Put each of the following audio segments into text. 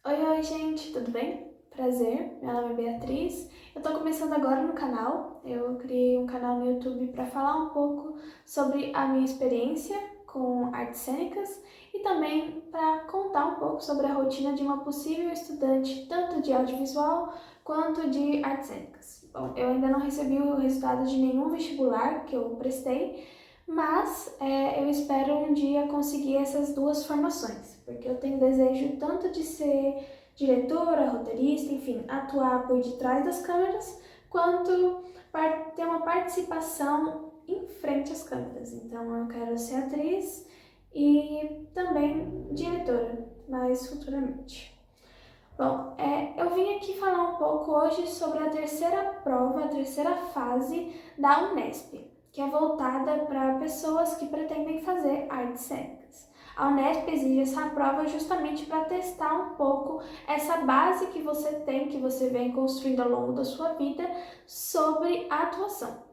Oi, gente, tudo bem? Prazer, meu nome é Beatriz. Eu tô começando agora no canal. Eu criei um canal no YouTube para falar um pouco sobre a minha experiência com artes cênicas e também para contar um pouco sobre a rotina de uma possível estudante tanto de audiovisual quanto de artes cênicas. Bom, eu ainda não recebi o resultado de nenhum vestibular que eu prestei, mas eu espero um dia conseguir essas duas formações, porque eu tenho desejo tanto de ser diretora, roteirista, enfim, atuar por detrás das câmeras, quanto ter uma participação em frente às câmeras. Então eu quero ser atriz e também diretora, mais futuramente. Bom, eu vim aqui falar um pouco hoje sobre a terceira prova, a terceira fase da Unesp, que é voltada para pessoas que pretendem fazer artes cênicas. A Unesp exige essa prova justamente para testar um pouco essa base que você tem, que você vem construindo ao longo da sua vida sobre a atuação.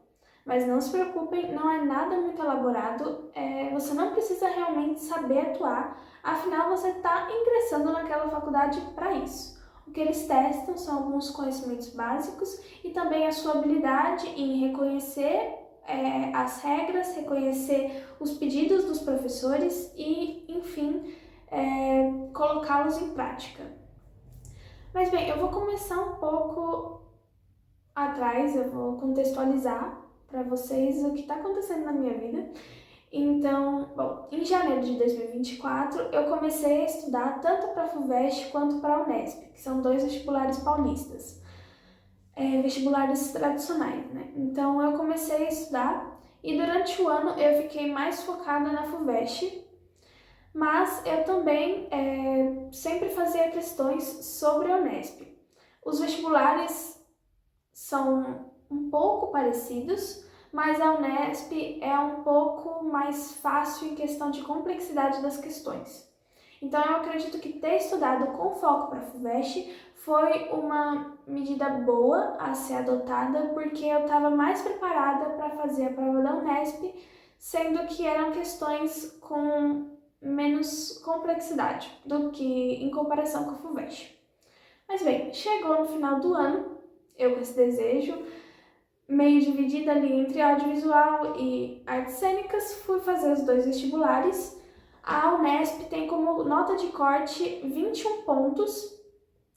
Mas não se preocupem, não é nada muito elaborado, você não precisa realmente saber atuar, afinal você está ingressando naquela faculdade para isso. O que eles testam são alguns conhecimentos básicos e também a sua habilidade em reconhecer as regras, reconhecer os pedidos dos professores e, enfim, colocá-los em prática. Mas bem, eu vou começar um pouco atrás, eu vou contextualizar para vocês o que está acontecendo na minha vida. Então, bom, em janeiro de 2024 eu comecei a estudar tanto para a FUVEST quanto para a Unesp, que são dois vestibulares paulistas, vestibulares tradicionais, né? Então eu comecei a estudar e durante o ano eu fiquei mais focada na FUVEST, mas eu também sempre fazia questões sobre a Unesp. Os vestibulares são um pouco parecidos, mas a Unesp é um pouco mais fácil em questão de complexidade das questões. Então eu acredito que ter estudado com foco para a FUVEST foi uma medida boa a ser adotada, porque eu estava mais preparada para fazer a prova da Unesp, sendo que eram questões com menos complexidade do que em comparação com a FUVEST. Mas bem, chegou no final do ano, eu com esse desejo, meio dividida ali entre audiovisual e artes cênicas, fui fazer os dois vestibulares. A Unesp tem como nota de corte 21 pontos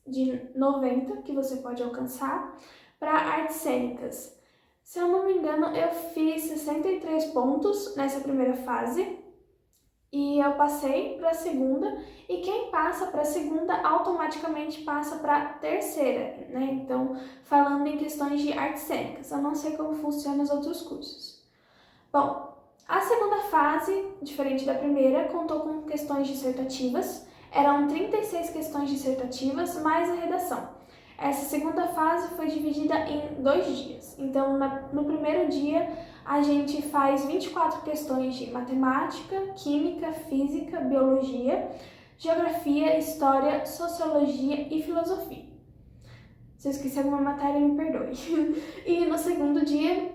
de 90 que você pode alcançar para artes cênicas. Se eu não me engano, eu fiz 63 pontos nessa primeira fase e eu passei para a segunda, e quem passa para a segunda automaticamente passa para a terceira, né? Então, falando em questões de artes cênicas, eu não sei como funcionam os outros cursos. Bom, a segunda fase, diferente da primeira, contou com questões dissertativas, eram 36 questões dissertativas mais a redação. Essa segunda fase foi dividida em 2 dias, então no primeiro dia a gente faz 24 questões de matemática, química, física, biologia, geografia, história, sociologia e filosofia. Se eu esqueci alguma matéria, me perdoe. E no segundo dia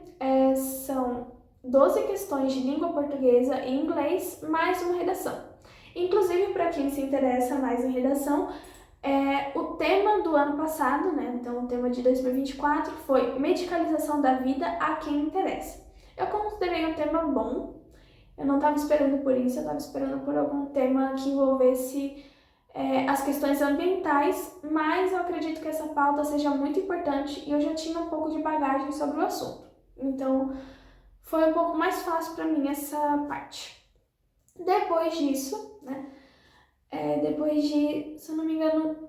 são 12 questões de língua portuguesa e inglês, mais uma redação. Inclusive, para quem se interessa mais em redação, o tema do ano passado, né? Então o tema de 2024 foi medicalização da vida a quem interessa. Eu considerei um tema bom, eu não estava esperando por isso, eu estava esperando por algum tema que envolvesse as questões ambientais, mas eu acredito que essa pauta seja muito importante e eu já tinha um pouco de bagagem sobre o assunto. Então foi um pouco mais fácil para mim essa parte. Depois disso, né? Depois de, se eu não me engano,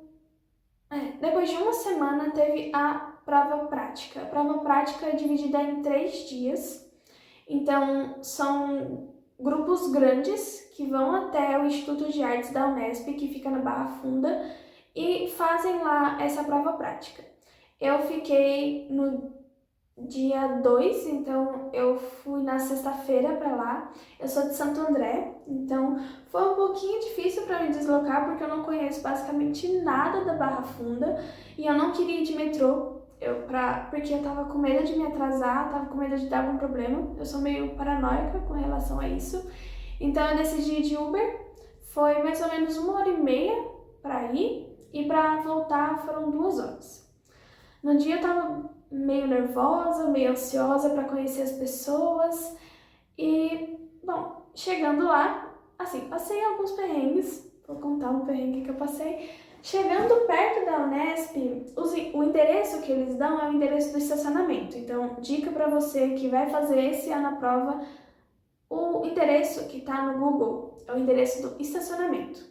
depois de uma semana teve a prova prática. A prova prática é dividida em 3 dias. Então, são grupos grandes que vão até o Instituto de Artes da Unesp, que fica na Barra Funda, e fazem lá essa prova prática. Eu fiquei no dia 2, então eu fui na sexta-feira para lá. Eu sou de Santo André, então foi um pouquinho difícil para me deslocar, porque eu não conheço basicamente nada da Barra Funda e eu não queria ir de metrô. Porque eu tava com medo de me atrasar, tava com medo de dar algum problema. Eu sou meio paranoica com relação a isso. Então eu decidi ir de Uber. Foi mais ou menos 1h30 para ir. e para voltar foram 2 horas. No dia eu tava meio nervosa, meio ansiosa para conhecer as pessoas e, bom, chegando lá, assim, passei alguns perrengues, vou contar um perrengue que eu passei. Chegando perto da Unesp, o endereço que eles dão é o endereço do estacionamento. Então, dica para você que vai fazer esse ano a prova, o endereço que está no Google é o endereço do estacionamento.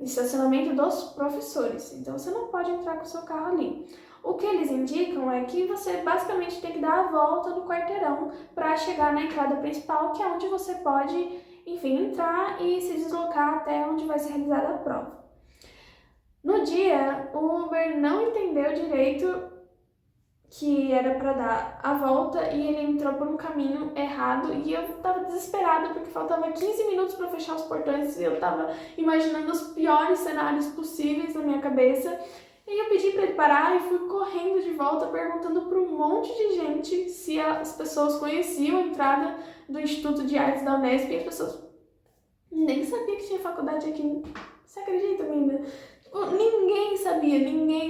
Estacionamento dos professores. Então, você não pode entrar com o seu carro ali. O que eles indicam é que você basicamente tem que dar a volta no quarteirão para chegar na entrada principal, que é onde você pode, enfim, entrar e se deslocar até onde vai ser realizada a prova. No dia, o Uber não entendeu direito que era para dar a volta e ele entrou por um caminho errado e eu tava desesperada porque faltava 15 minutos para fechar os portões e eu tava imaginando os piores cenários possíveis na minha cabeça. E eu pedi para ele parar e fui correndo de volta perguntando para um monte de gente se as pessoas conheciam a entrada do Instituto de Artes da Unesp e as pessoas nem sabiam que tinha faculdade aqui. Você acredita, menina? Ninguém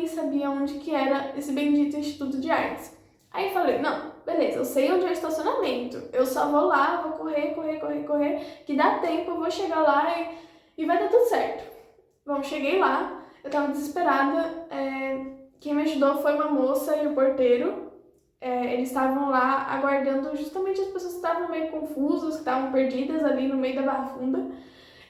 sabia onde que era esse bendito Instituto de Artes. Aí eu falei, não, beleza, eu sei onde é o estacionamento, eu só vou lá, vou correr, que dá tempo, eu vou chegar lá e vai dar tudo certo. Bom, cheguei lá, eu tava desesperada, quem me ajudou foi uma moça e o porteiro. Eles estavam lá aguardando justamente as pessoas que estavam meio confusas, que estavam perdidas ali no meio da Barra Funda.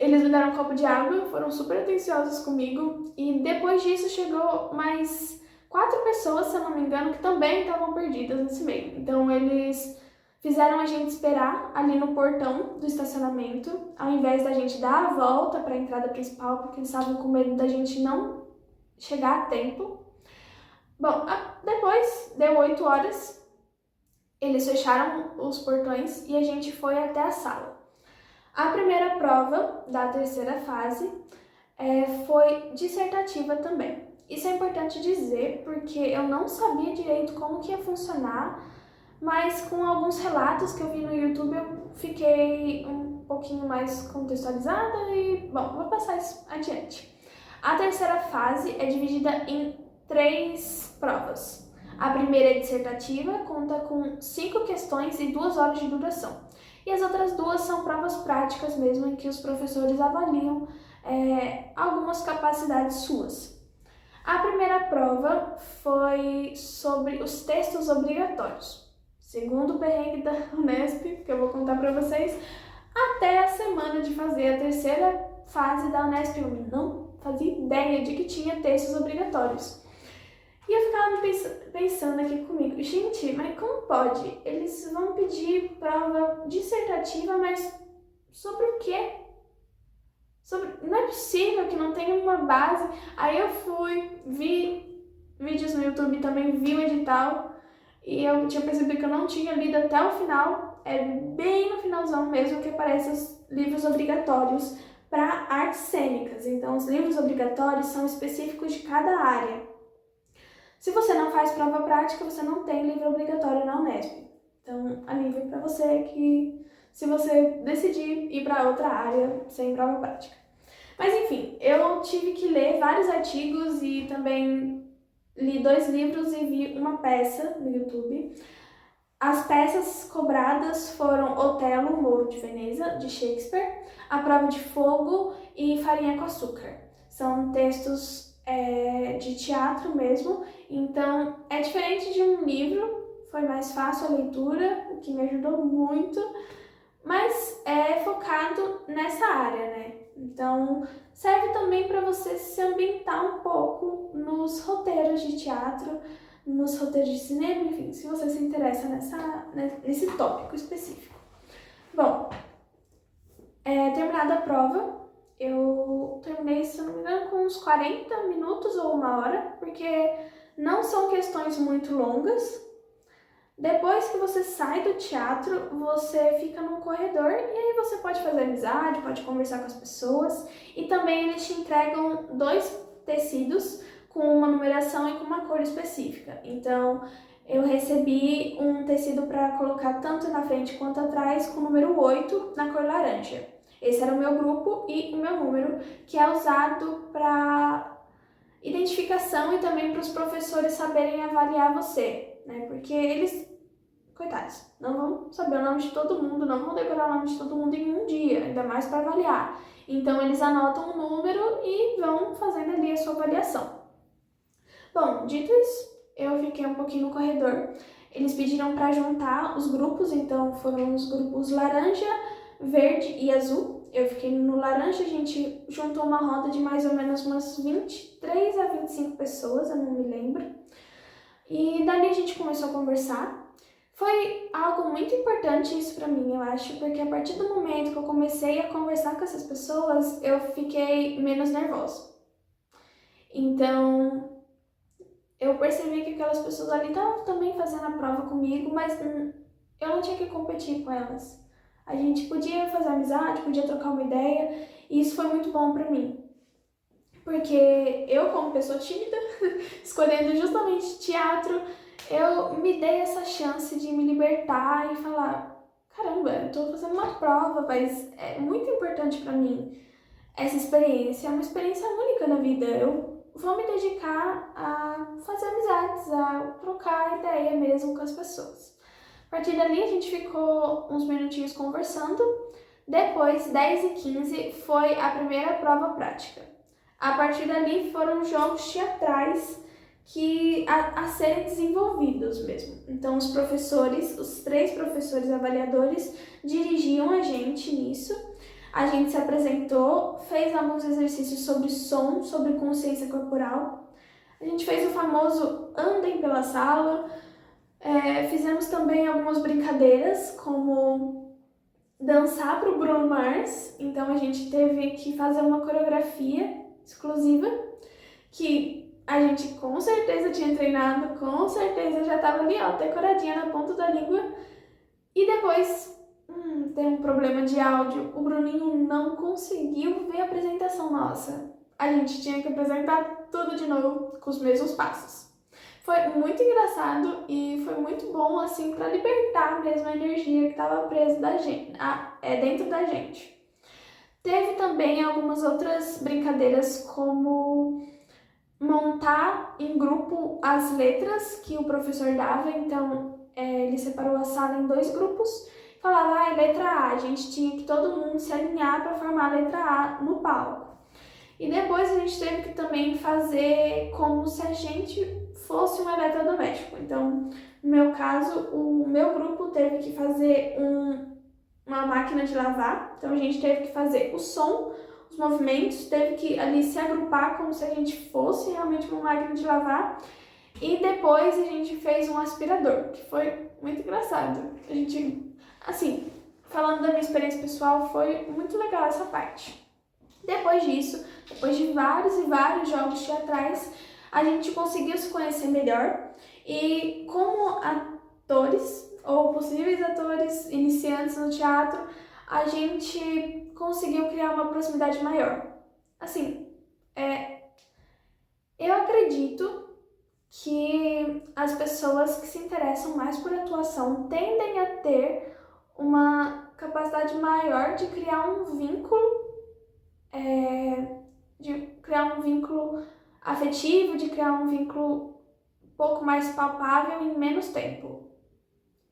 Eles me deram um copo de água, foram super atenciosos comigo e depois disso chegou mais 4 pessoas, se eu não me engano, que também estavam perdidas nesse meio. Então eles fizeram a gente esperar ali no portão do estacionamento, ao invés da gente dar a volta para a entrada principal, porque eles estavam com medo da gente não chegar a tempo. Bom, depois deu 8 horas, eles fecharam os portões e a gente foi até a sala. A primeira prova da terceira fase foi dissertativa também. Isso é importante dizer porque eu não sabia direito como que ia funcionar, mas com alguns relatos que eu vi no YouTube eu fiquei um pouquinho mais contextualizada e, bom, vou passar isso adiante. A terceira fase é dividida em 3 provas. A primeira é dissertativa, conta com 5 questões e 2 horas de duração. E as outras 2 são provas práticas mesmo, em que os professores avaliam algumas capacidades suas. A primeira prova foi sobre os textos obrigatórios. Segundo o perrengue da Unesp, que eu vou contar para vocês, até a semana de fazer a terceira fase da Unesp, eu não fazia ideia de que tinha textos obrigatórios. E eu ficava pensando aqui comigo, gente, mas como pode? Eles vão pedir prova dissertativa, mas sobre o quê? Não é possível que não tenha uma base. Aí eu vi vídeos no YouTube, também vi o edital, e eu tinha percebido que eu não tinha lido até o final, bem no finalzão mesmo que aparecem os livros obrigatórios para artes cênicas. Então, os livros obrigatórios são específicos de cada área. Se você não faz prova prática, você não tem livro obrigatório na Unesp. Então, alívio para você que, se você decidir ir para outra área sem prova prática. Mas enfim, eu tive que ler vários artigos e também li 2 livros e vi uma peça no YouTube. As peças cobradas foram Otelo, Moro de Veneza, de Shakespeare, A Prova de Fogo e Farinha com Açúcar. São textos de teatro mesmo, então é diferente de um livro, foi mais fácil a leitura, o que me ajudou muito, mas é focado nessa área, né? Então serve também para você se ambientar um pouco nos roteiros de teatro, nos roteiros de cinema, enfim, se você se interessa nesse tópico específico. Bom, terminada a prova, eu terminei, se não me engano, com uns 40 minutos ou 1 hora, porque não são questões muito longas. Depois que você sai do teatro, você fica num corredor e aí você pode fazer amizade, pode conversar com as pessoas. E também eles te entregam 2 tecidos com uma numeração e com uma cor específica. Então, eu recebi um tecido para colocar tanto na frente quanto atrás com o número 8 na cor laranja. Esse era o meu grupo e o meu número, que é usado para identificação e também para os professores saberem avaliar você, né? Porque eles, coitados, não vão saber o nome de todo mundo, não vão decorar o nome de todo mundo em um dia, ainda mais para avaliar. Então, eles anotam um número e vão fazendo ali a sua avaliação. Bom, dito isso, eu fiquei um pouquinho no corredor. Eles pediram para juntar os grupos, então foram os grupos laranja, verde e azul. Eu fiquei no laranja, a gente juntou uma roda de mais ou menos umas 23 a 25 pessoas, eu não me lembro. E dali a gente começou a conversar. Foi algo muito importante isso para mim, eu acho, porque a partir do momento que eu comecei a conversar com essas pessoas, eu fiquei menos nervosa. Então, eu percebi que aquelas pessoas ali estavam também fazendo a prova comigo, mas eu não tinha que competir com elas. A gente podia fazer amizade, podia trocar uma ideia, e isso foi muito bom pra mim. Porque eu, como pessoa tímida, escolhendo justamente teatro, eu me dei essa chance de me libertar e falar: caramba, eu tô fazendo uma prova, mas é muito importante pra mim. Essa experiência é uma experiência única na vida. Eu vou me dedicar a fazer amizades, a trocar ideia mesmo com as pessoas. A partir dali a gente ficou uns minutinhos conversando. Depois, 10h15, foi a primeira prova prática. A partir dali foram jogos teatrais a serem desenvolvidos mesmo. Então os professores, os 3 professores avaliadores, dirigiam a gente nisso. A gente se apresentou, fez alguns exercícios sobre som, sobre consciência corporal. A gente fez o famoso andem pela sala. Fizemos também algumas brincadeiras, como dançar para o Bruno Mars. Então a gente teve que fazer uma coreografia exclusiva, que a gente com certeza tinha treinado, com certeza já estava ali, ó, decoradinha na ponta da língua. E depois tem um problema de áudio, o Bruninho não conseguiu ver a apresentação nossa. A gente tinha que apresentar tudo de novo com os mesmos passos. Foi muito engraçado e foi muito bom, assim, para libertar mesmo a energia que estava presa dentro da gente. Teve também algumas outras brincadeiras, como montar em grupo as letras que o professor dava. Então, ele separou a sala em 2 grupos. Falava, letra A, a gente tinha que todo mundo se alinhar para formar a letra A no palco. E depois a gente teve que também fazer como se a gente fosse um eletrodoméstico. Então, no meu caso, o meu grupo teve que fazer uma máquina de lavar. Então, a gente teve que fazer o som, os movimentos, teve que ali se agrupar como se a gente fosse realmente uma máquina de lavar. E depois a gente fez um aspirador, que foi muito engraçado. A gente, assim, falando da minha experiência pessoal, foi muito legal essa parte. Depois disso, depois de vários e vários jogos teatrais, a gente conseguiu se conhecer melhor e, como atores ou possíveis atores iniciantes no teatro, a gente conseguiu criar uma proximidade maior. Assim, eu acredito que as pessoas que se interessam mais por atuação tendem a ter uma capacidade maior de criar um vínculo afetivo, de criar um vínculo um pouco mais palpável em menos tempo.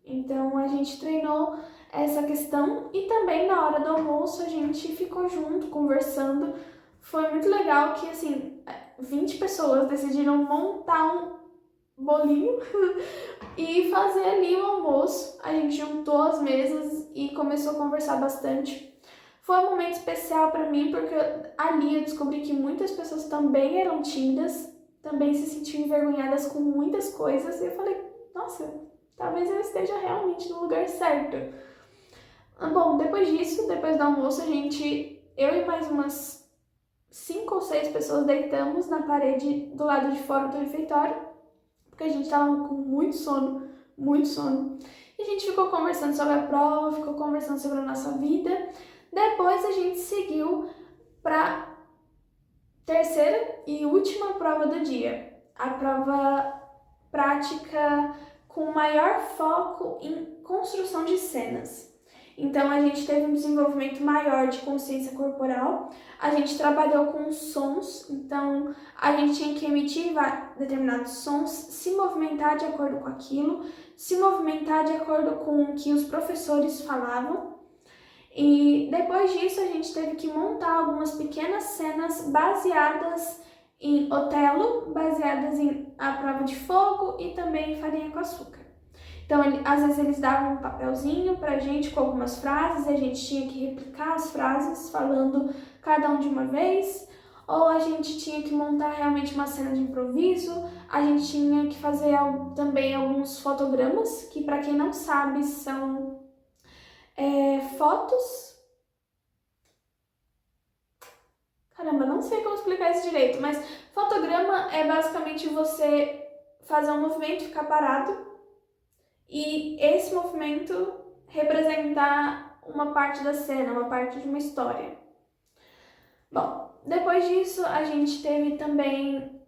Então a gente treinou essa questão e também na hora do almoço a gente ficou junto, conversando. Foi muito legal que, assim, 20 pessoas decidiram montar um bolinho e fazer ali o almoço. A gente juntou as mesas e começou a conversar bastante. Foi um momento especial para mim, porque ali eu descobri que muitas pessoas também eram tímidas, também se sentiam envergonhadas com muitas coisas, e eu falei, nossa, talvez eu esteja realmente no lugar certo. Bom, depois disso, depois do almoço, eu e mais umas 5 ou 6 pessoas deitamos na parede do lado de fora do refeitório, porque a gente estava com muito sono, muito sono. E a gente ficou conversando sobre a prova, ficou conversando sobre a nossa vida. Depois a gente seguiu para a terceira e última prova do dia, a prova prática com maior foco em construção de cenas. Então a gente teve um desenvolvimento maior de consciência corporal, a gente trabalhou com sons, então a gente tinha que emitir determinados sons, se movimentar de acordo com aquilo, se movimentar de acordo com o que os professores falavam. E depois disso a gente teve que montar algumas pequenas cenas baseadas em Otelo, baseadas em A Prova de Fogo e também em Farinha com Açúcar. Então, às vezes eles davam um papelzinho pra gente com algumas frases, e a gente tinha que replicar as frases falando cada um de uma vez, ou a gente tinha que montar realmente uma cena de improviso, a gente tinha que fazer também alguns fotogramas, que para quem não sabe são fotos. Caramba, não sei como explicar isso direito, mas fotograma é basicamente você fazer um movimento, ficar parado, e esse movimento representar uma parte da cena, uma parte de uma história. Bom, depois disso a gente teve também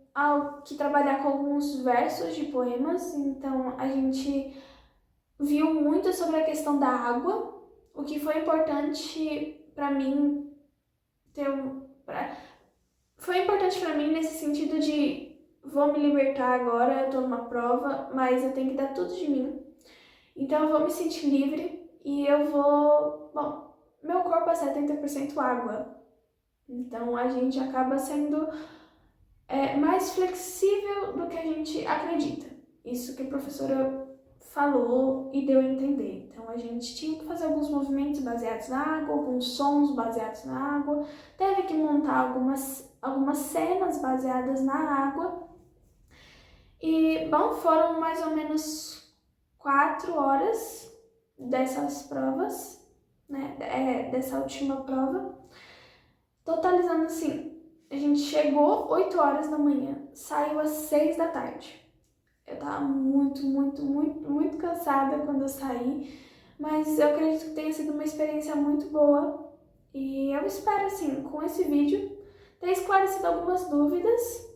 que trabalhar com alguns versos de poemas, então a gente viu muito sobre a questão da água, o que foi importante para mim foi importante para mim nesse sentido de vou me libertar agora, eu tô numa prova, mas eu tenho que dar tudo de mim. Então eu vou me sentir livre e eu vou... Bom, meu corpo é 70% água, então a gente acaba sendo mais flexível do que a gente acredita. Isso que a professora falou e deu a entender. Então a gente tinha que fazer alguns movimentos baseados na água, alguns sons baseados na água, teve que montar algumas cenas baseadas na água. E, bom, foram mais ou menos 4 horas dessas provas, né, dessa última prova, totalizando assim, a gente chegou 8 horas da manhã, saiu às 6 da tarde. Eu tava muito cansada quando eu saí, mas eu acredito que tenha sido uma experiência muito boa e eu espero, assim, com esse vídeo, ter esclarecido algumas dúvidas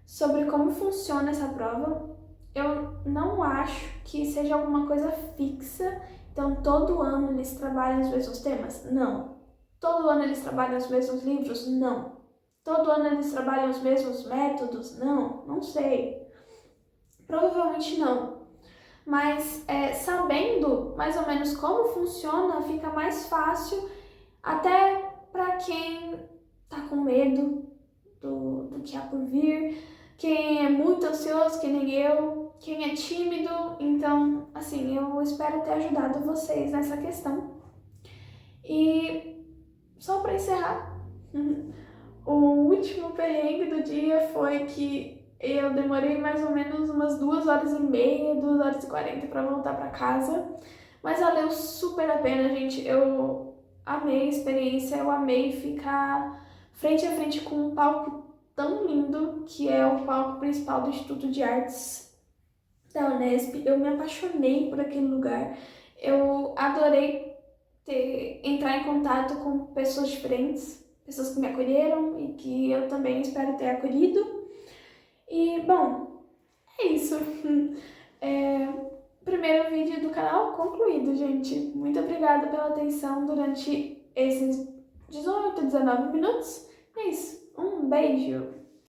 sobre como funciona essa prova. Eu não acho que seja alguma coisa fixa, então todo ano eles trabalham os mesmos temas? Não. Todo ano eles trabalham os mesmos livros? Não. Todo ano eles trabalham os mesmos métodos? Não, não sei. Provavelmente não. Mas sabendo mais ou menos como funciona, fica mais fácil até para quem tá com medo do que há por vir, quem é muito ansioso, que nem eu, quem é tímido. Então, assim, eu espero ter ajudado vocês nessa questão. E só para encerrar, o último perrengue do dia foi que eu demorei mais ou menos umas 2h30, 2h40 para voltar para casa, mas valeu super a pena, gente. Eu amei a experiência, eu amei ficar frente a frente com um palco tão lindo, que é o palco principal do Instituto de Artes da Unesp. Eu me apaixonei por aquele lugar, eu adorei entrar em contato com pessoas diferentes, pessoas que me acolheram e que eu também espero ter acolhido. E, bom, é isso. Primeiro vídeo do canal concluído, gente. Muito obrigada pela atenção durante esses 18, 19 minutos. É isso. Um beijo!